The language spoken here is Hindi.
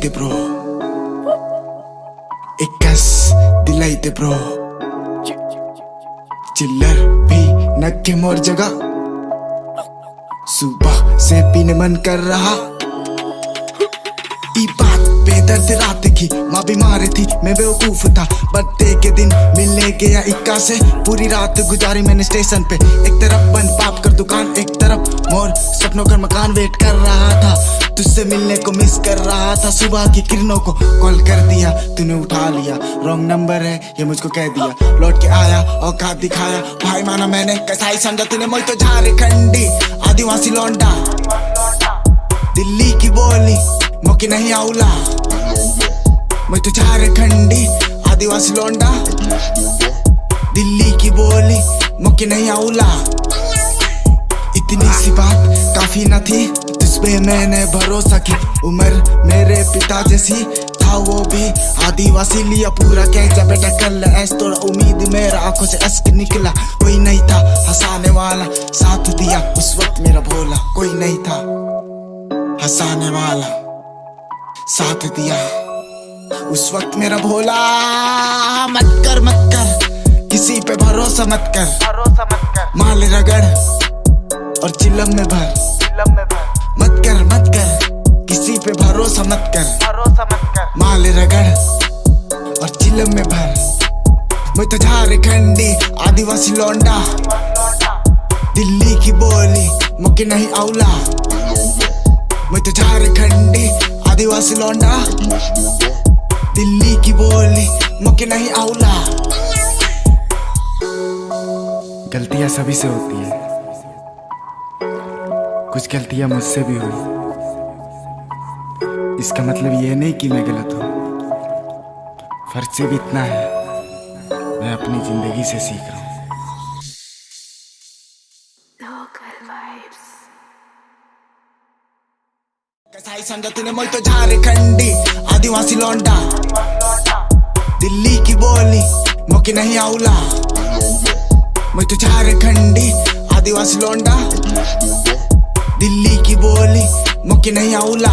दे ब्रो, एक कस दिलाई दे ब्रो। चिल्लर भी नक्के मोर जगह, सुबह से पीने मन कर रहा। ई बात बेदर्द रात की, माँ बीमार थी मैं बेवकूफ था। बर्थडे के दिन मिलने गया इक्का से, पूरी रात गुजारी मैंने स्टेशन पे। एक तरफ बंद पाप कर दुकान, एक तरफ मोर सपनों का मकान वेट कर रहा था। तुझसे मिलने को मिस कर रहा था, सुबह की किरणों को कॉल कर दिया, तूने उठा लिया। रॉन्ग नंबर है ये मुझको कह दिया, लौट के आया औकात दिखाया। भाई माना मैंने कैसा ही समझा तूने, मैं तो झारखंडी आदिवासी लौंडा। दिल्ली की बोली मौके नहीं आउला, मैं तो झारखंडी आदिवासी लौंडा। दिल्ली की बोली मौके नहीं आउला। इतनी सी बात काफी न थी, जिसपे मैंने भरोसा की। उम्र मेरे पिता जैसी था वो भी आदिवासी, लिया पूरा कह जा बेटा कर ले ऐस थोड़ा। उम्मीद मेरा आंखों से अश्क निकला, कोई नहीं था हंसाने वाला, साथ दिया उस वक्त मेरा भोला। कोई नहीं था हंसाने वाला, साथ दिया उस वक्त मेरा भोला। मत कर किसी पे भरोसा मत कर, माल रगड़ और चिलम में भर। मत कर किसी पे भरोसा मत कर, माल रगड़ और चिलम में भर। मैं तो झारखंडी आदिवासी लौंडा, दिल्ली की बोली मौके नहीं आउला। मैं तो झारखंडी आदिवासी लौंडा, दिल्ली की बोली मौके नहीं आउला। गलतियां सभी से होती है, कुछ गलतियां मुझसे भी हुई। इसका मतलब ये नहीं कि मैं गलत हूं, फर्क सिर्फ इतना है मैं अपनी जिंदगी से सीख रहा हूं। कैसा ही समझा तूने, मैं तो झारखंडी आदिवासी लौंडा। दिल्ली की बोली मौके नहीं आउला, मैं तो झारखंडी आदिवासी लौंडा। दिल्ली की बोली मौके नहीं आउला।